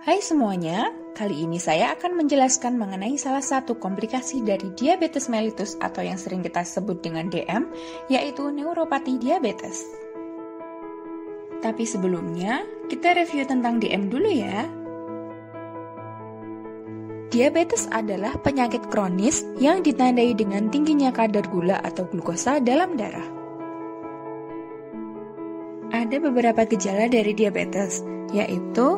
Hai semuanya, kali ini saya akan menjelaskan mengenai salah satu komplikasi dari diabetes mellitus atau yang sering kita sebut dengan DM, yaitu neuropati diabetes. Tapi sebelumnya, kita review tentang DM dulu ya. Diabetes adalah penyakit kronis yang ditandai dengan tingginya kadar gula atau glukosa dalam darah. Ada beberapa gejala dari diabetes, yaitu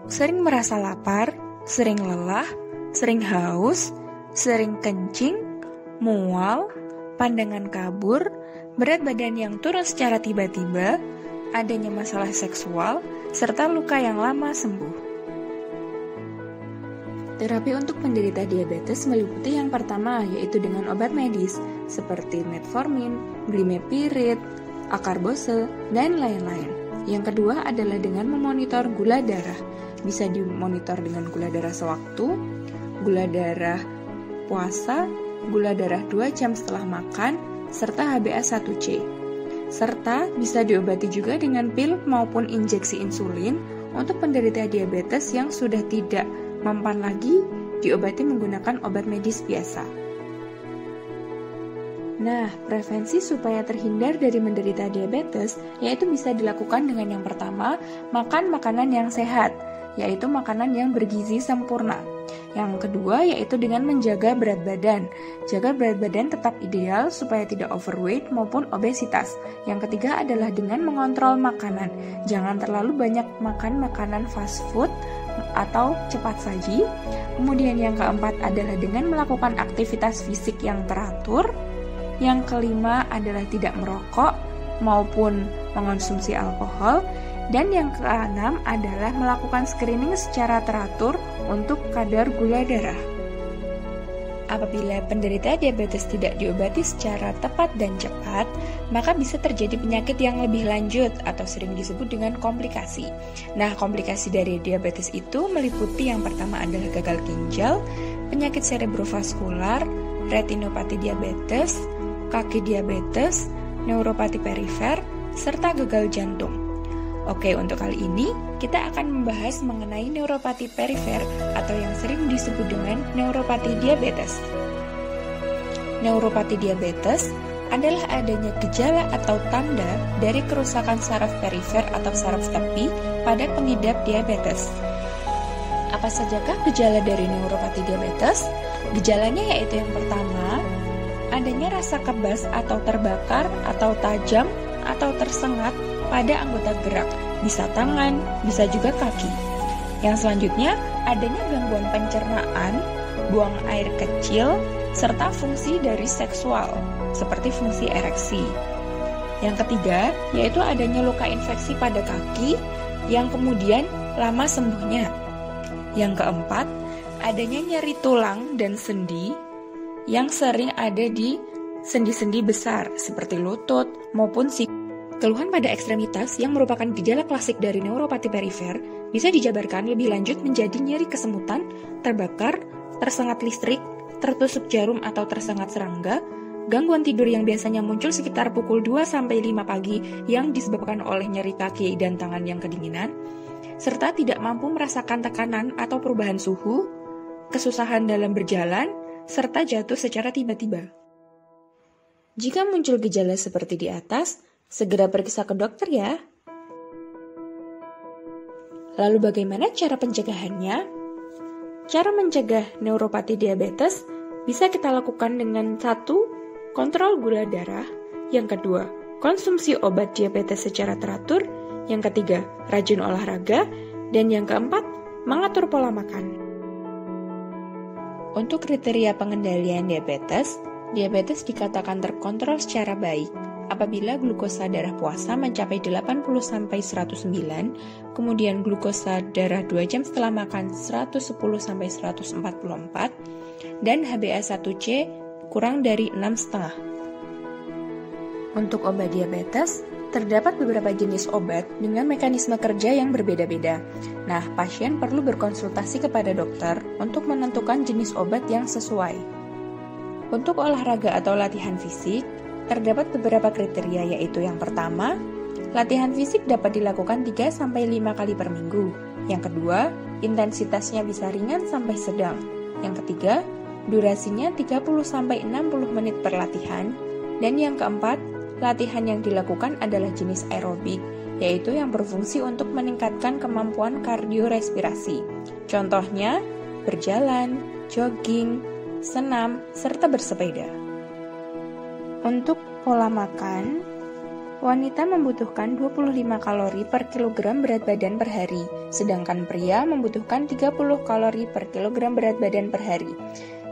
sering merasa lapar, sering lelah, sering haus, sering kencing, mual, pandangan kabur, berat badan yang turun secara tiba-tiba, adanya masalah seksual, serta luka yang lama sembuh. Terapi untuk penderita diabetes meliputi yang pertama, yaitu dengan obat medis, seperti metformin, glimepiride, akarbose, dan lain-lain. Yang kedua adalah dengan memonitor gula darah. Bisa dimonitor dengan gula darah sewaktu, gula darah puasa, gula darah 2 jam setelah makan, serta HbA1c. Serta bisa diobati juga dengan pil maupun injeksi insulin untuk penderita diabetes yang sudah tidak mempan lagi diobati menggunakan obat medis biasa. Nah, prevensi supaya terhindar dari menderita diabetes yaitu bisa dilakukan dengan yang pertama, makan makanan yang sehat, yaitu makanan yang bergizi sempurna. Yang kedua yaitu dengan menjaga berat badan. Jaga berat badan tetap ideal supaya tidak overweight maupun obesitas. Yang ketiga adalah dengan mengontrol makanan. Jangan terlalu banyak makan makanan fast food atau cepat saji. Kemudian yang keempat adalah dengan melakukan aktivitas fisik yang teratur. Yang kelima adalah tidak merokok maupun mengonsumsi alkohol. Dan yang keenam adalah melakukan screening secara teratur untuk kadar gula darah. Apabila penderita diabetes tidak diobati secara tepat dan cepat, maka bisa terjadi penyakit yang lebih lanjut atau sering disebut dengan komplikasi. Nah, komplikasi dari diabetes itu meliputi yang pertama adalah gagal ginjal, penyakit cerebrovaskular, retinopati diabetes, kaki diabetes, neuropati perifer, serta gagal jantung. Oke, untuk kali ini kita akan membahas mengenai neuropati perifer atau yang sering disebut dengan neuropati diabetes. Neuropati diabetes adalah adanya gejala atau tanda dari kerusakan saraf perifer atau saraf tepi pada pengidap diabetes. Apa sajakah gejala dari neuropati diabetes? Gejalanya yaitu yang pertama, adanya rasa kebas atau terbakar atau tajam atau tersengat pada anggota gerak, bisa tangan, bisa juga kaki. Yang selanjutnya, adanya gangguan pencernaan, buang air kecil, serta fungsi dari seksual, seperti fungsi ereksi. Yang ketiga, yaitu adanya luka infeksi pada kaki, yang kemudian lama sembuhnya. Yang keempat, adanya nyeri tulang dan sendi, yang sering ada di sendi-sendi besar, seperti lutut maupun siku. Keluhan pada ekstremitas yang merupakan gejala klasik dari neuropati perifer bisa dijabarkan lebih lanjut menjadi nyeri kesemutan, terbakar, tersengat listrik, tertusuk jarum atau tersengat serangga, gangguan tidur yang biasanya muncul sekitar pukul 2-5 pagi yang disebabkan oleh nyeri kaki dan tangan yang kedinginan, serta tidak mampu merasakan tekanan atau perubahan suhu, kesusahan dalam berjalan, serta jatuh secara tiba-tiba. Jika muncul gejala seperti di atas, segera periksa ke dokter ya. Lalu bagaimana cara pencegahannya? Cara mencegah neuropati diabetes bisa kita lakukan dengan 1. Kontrol gula darah. Yang kedua, konsumsi obat diabetes secara teratur. Yang ketiga, rajin olahraga. Dan yang keempat, mengatur pola makan. Untuk kriteria pengendalian diabetes dikatakan terkontrol secara baik apabila glukosa darah puasa mencapai 80-109, kemudian glukosa darah 2 jam setelah makan 110-144, dan HbA1c kurang dari 6,5. Untuk obat diabetes, terdapat beberapa jenis obat dengan mekanisme kerja yang berbeda-beda. Nah, pasien perlu berkonsultasi kepada dokter untuk menentukan jenis obat yang sesuai. Untuk olahraga atau latihan fisik, terdapat beberapa kriteria, yaitu yang pertama, latihan fisik dapat dilakukan 3-5 kali per minggu. Yang kedua, intensitasnya bisa ringan sampai sedang. Yang ketiga, durasinya 30-60 menit per latihan. Dan yang keempat, latihan yang dilakukan adalah jenis aerobik, yaitu yang berfungsi untuk meningkatkan kemampuan kardiorespirasi. Contohnya, berjalan, jogging, senam, serta bersepeda. Untuk pola makan, wanita membutuhkan 25 kalori per kilogram berat badan per hari, sedangkan pria membutuhkan 30 kalori per kilogram berat badan per hari.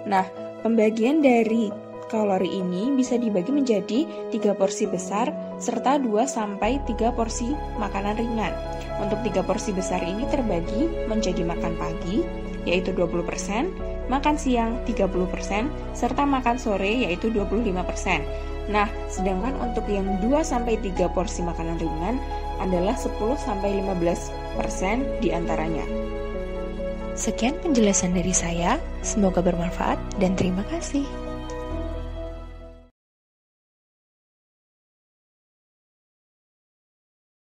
Nah, pembagian dari kalori ini bisa dibagi menjadi 3 porsi besar serta 2-3 porsi makanan ringan. Untuk 3 porsi besar ini terbagi menjadi makan pagi, yaitu 20%, makan siang 30%, serta makan sore yaitu 25%. Nah, sedangkan untuk yang 2-3 porsi makanan ringan adalah 10-15% diantaranya. Sekian penjelasan dari saya, semoga bermanfaat dan terima kasih.